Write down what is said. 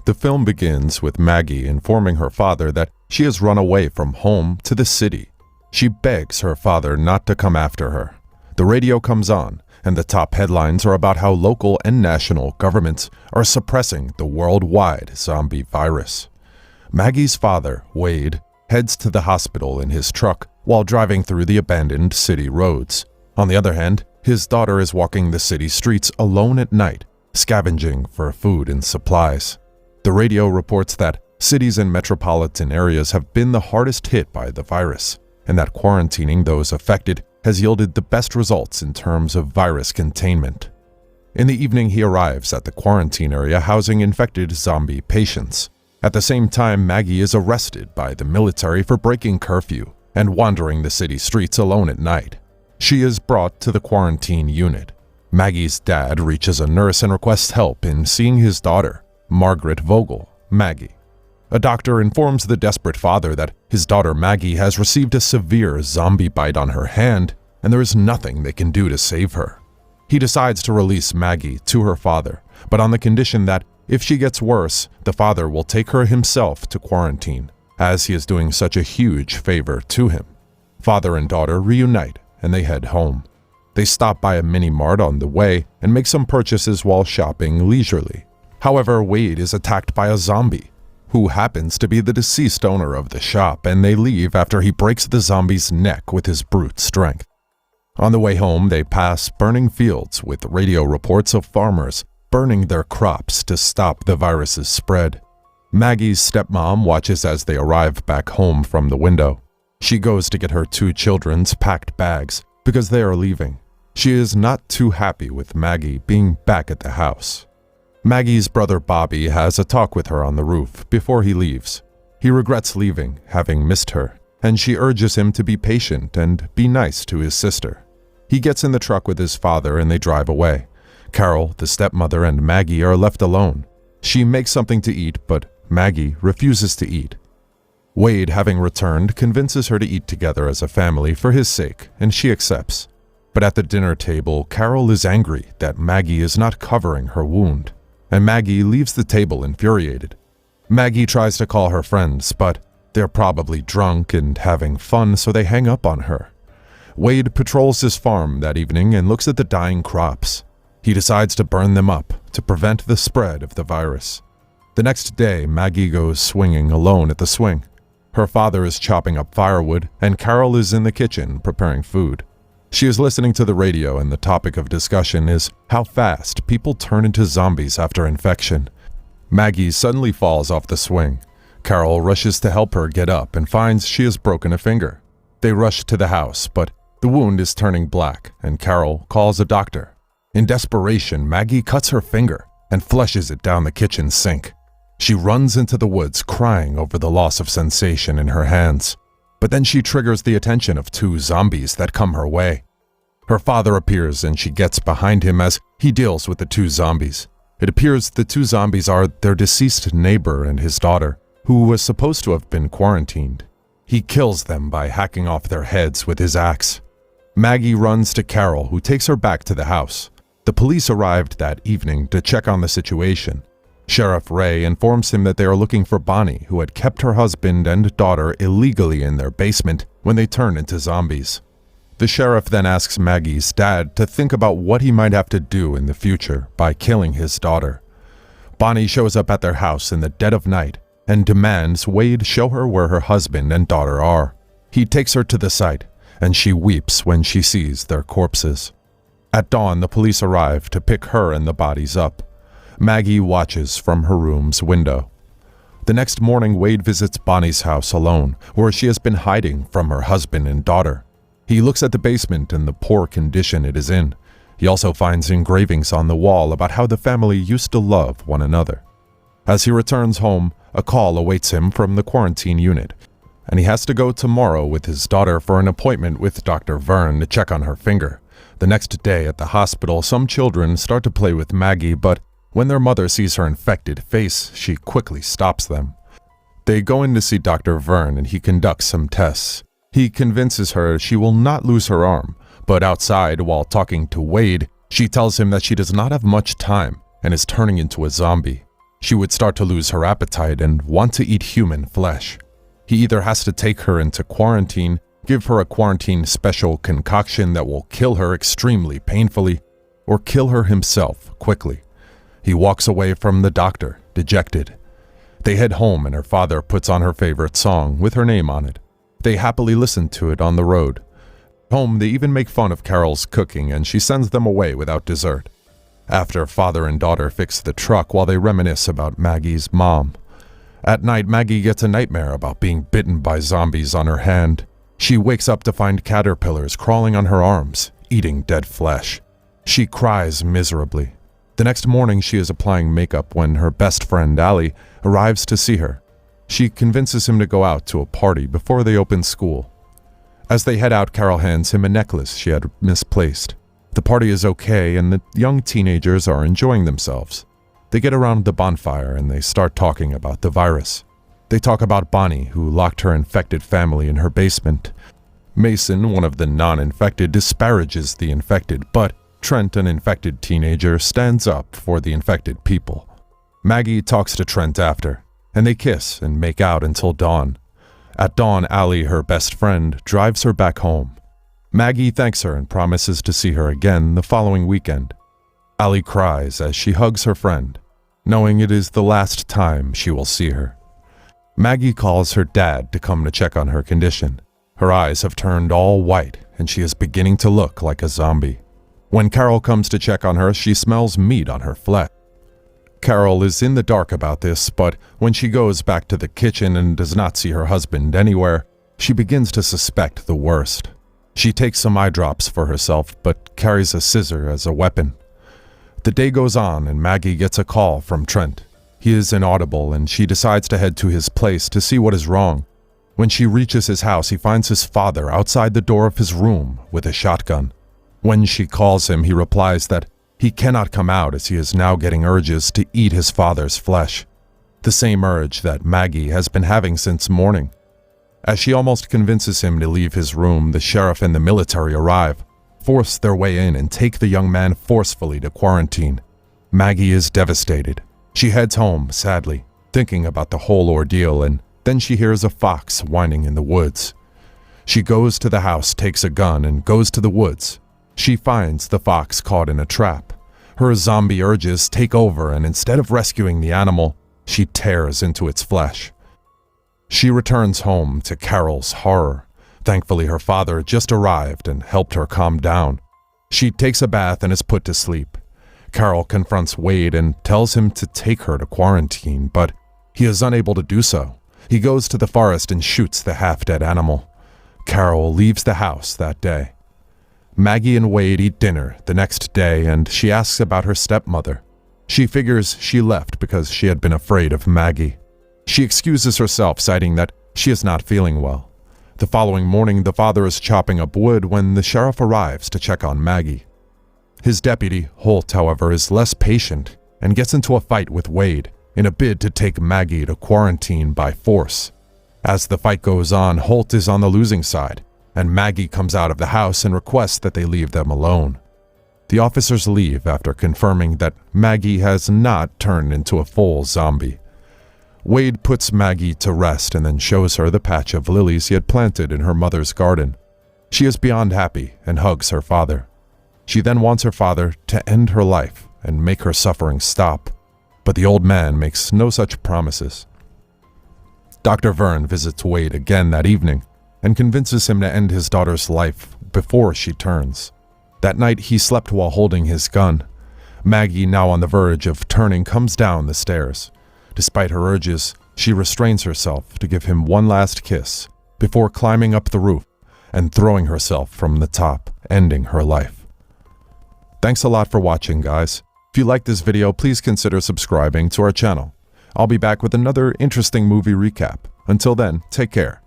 The film begins with Maggie informing her father that she has run away from home to the city. She begs her father not to come after her. The radio comes on, and the top headlines are about how local and national governments are suppressing the worldwide zombie virus. Maggie's father, Wade, heads to the hospital in his truck while driving through the abandoned city roads. On the other hand, his daughter is walking the city streets alone at night, scavenging for food and supplies. The radio reports that cities and metropolitan areas have been the hardest hit by the virus, and that quarantining those affected has yielded the best results in terms of virus containment. In the evening, he arrives at the quarantine area housing infected zombie patients. At the same time, Maggie is arrested by the military for breaking curfew and wandering the city streets alone at night. She is brought to the quarantine unit. Maggie's dad reaches a nurse and requests help in seeing his daughter, Margaret Vogel, Maggie. A doctor informs the desperate father that his daughter Maggie has received a severe zombie bite on her hand and there is nothing they can do to save her. He decides to release Maggie to her father, but on the condition that if she gets worse, the father will take her himself to quarantine, as he is doing such a huge favor to him. Father and daughter reunite and they head home. They stop by a mini-mart on the way and make some purchases while shopping leisurely. However, Wade is attacked by a zombie, who happens to be the deceased owner of the shop, and they leave after he breaks the zombie's neck with his brute strength. On the way home, they pass burning fields with radio reports of farmers burning their crops to stop the virus's spread. Maggie's stepmom watches as they arrive back home from the window. She goes to get her two children's packed bags because they are leaving. She is not too happy with Maggie being back at the house. Maggie's brother Bobby has a talk with her on the roof before he leaves. He regrets leaving, having missed her, and she urges him to be patient and be nice to his sister. He gets in the truck with his father and they drive away. Carol, the stepmother, and Maggie are left alone. She makes something to eat, but Maggie refuses to eat. Wade, having returned, convinces her to eat together as a family for his sake, and she accepts. But at the dinner table, Carol is angry that Maggie is not covering her wound, and Maggie leaves the table infuriated. Maggie tries to call her friends, but they're probably drunk and having fun, so they hang up on her. Wade patrols his farm that evening and looks at the dying crops. He decides to burn them up to prevent the spread of the virus. The next day, Maggie goes swinging alone at the swing. Her father is chopping up firewood, and Carol is in the kitchen preparing food. She is listening to the radio, and the topic of discussion is how fast people turn into zombies after infection. Maggie suddenly falls off the swing. Carol rushes to help her get up and finds she has broken a finger. They rush to the house, but the wound is turning black, and Carol calls a doctor. In desperation, Maggie cuts her finger and flushes it down the kitchen sink. She runs into the woods crying over the loss of sensation in her hands. But then she triggers the attention of two zombies that come her way. Her father appears and she gets behind him as he deals with the two zombies. It appears the two zombies are their deceased neighbor and his daughter, who was supposed to have been quarantined. He kills them by hacking off their heads with his axe. Maggie runs to Carol, who takes her back to the house. The police arrived that evening to check on the situation. Sheriff Ray informs him that they are looking for Bonnie, who had kept her husband and daughter illegally in their basement when they turned into zombies. The sheriff then asks Maggie's dad to think about what he might have to do in the future by killing his daughter. Bonnie shows up at their house in the dead of night and demands Wade show her where her husband and daughter are. He takes her to the site, and she weeps when she sees their corpses. At dawn, the police arrive to pick her and the bodies up. Maggie watches from her room's window. The next morning, Wade visits Bonnie's house alone, where she has been hiding from her husband and daughter. He looks at the basement and the poor condition it is in. He also finds engravings on the wall about how the family used to love one another. As he returns home, a call awaits him from the quarantine unit, and he has to go tomorrow with his daughter for an appointment with Dr. Vern to check on her finger. The next day at the hospital, some children start to play with Maggie, but when their mother sees her infected face, she quickly stops them. They go in to see Dr. Vern and he conducts some tests. He convinces her she will not lose her arm, but outside, while talking to Wade, she tells him that she does not have much time and is turning into a zombie. She would start to lose her appetite and want to eat human flesh. He either has to take her into quarantine, give her a quarantine special concoction that will kill her extremely painfully, or kill her himself quickly. He walks away from the doctor, dejected. They head home and her father puts on her favorite song with her name on it. They happily listen to it on the road. Home, they even make fun of Carol's cooking and she sends them away without dessert. After, father and daughter fix the truck while they reminisce about Maggie's mom. At night, Maggie gets a nightmare about being bitten by zombies on her hand. She wakes up to find caterpillars crawling on her arms, eating dead flesh. She cries miserably. The next morning, she is applying makeup when her best friend, Allie, arrives to see her. She convinces him to go out to a party before they open school. As they head out, Carol hands him a necklace she had misplaced. The party is okay and the young teenagers are enjoying themselves. They get around the bonfire and they start talking about the virus. They talk about Bonnie, who locked her infected family in her basement. Mason, one of the non-infected, disparages the infected, but Trent, an infected teenager, stands up for the infected people. Maggie talks to Trent after, and they kiss and make out until dawn. At dawn, Allie, her best friend, drives her back home. Maggie thanks her and promises to see her again the following weekend. Allie cries as she hugs her friend, knowing it is the last time she will see her. Maggie calls her dad to come to check on her condition. Her eyes have turned all white and she is beginning to look like a zombie. When Carol comes to check on her, she smells meat on her flesh. Carol is in the dark about this, but when she goes back to the kitchen and does not see her husband anywhere, she begins to suspect the worst. She takes some eye drops for herself, but carries a scissor as a weapon. The day goes on and Maggie gets a call from Trent. He is inaudible and she decides to head to his place to see what is wrong. When she reaches his house, he finds his father outside the door of his room with a shotgun. When she calls him, he replies that he cannot come out as he is now getting urges to eat his father's flesh, the same urge that Maggie has been having since morning. As she almost convinces him to leave his room, the sheriff and the military arrive, force their way in and take the young man forcefully to quarantine. Maggie is devastated. She heads home, sadly, thinking about the whole ordeal, and then she hears a fox whining in the woods. She goes to the house, takes a gun, and goes to the woods. She finds the fox caught in a trap. Her zombie urges take over, and instead of rescuing the animal, she tears into its flesh. She returns home to Carol's horror. Thankfully, her father just arrived and helped her calm down. She takes a bath and is put to sleep. Carol confronts Wade and tells him to take her to quarantine, but he is unable to do so. He goes to the forest and shoots the half-dead animal. Carol leaves the house that day. Maggie and Wade eat dinner the next day and she asks about her stepmother. She figures she left because she had been afraid of Maggie. She excuses herself, citing that she is not feeling well. The following morning, the father is chopping up wood when the sheriff arrives to check on Maggie. His deputy, Holt, however, is less patient and gets into a fight with Wade in a bid to take Maggie to quarantine by force. As the fight goes on, Holt is on the losing side, and Maggie comes out of the house and requests that they leave them alone. The officers leave after confirming that Maggie has not turned into a full zombie. Wade puts Maggie to rest and then shows her the patch of lilies he had planted in her mother's garden. She is beyond happy and hugs her father. She then wants her father to end her life and make her suffering stop, but the old man makes no such promises. Dr. Verne visits Wade again that evening and convinces him to end his daughter's life before she turns. That night, he slept while holding his gun. Maggie, now on the verge of turning, comes down the stairs. Despite her urges, she restrains herself to give him one last kiss before climbing up the roof and throwing herself from the top, ending her life. Thanks a lot for watching, guys. If you like this video, please consider subscribing to our channel. I'll be back with another interesting movie recap. Until then, take care.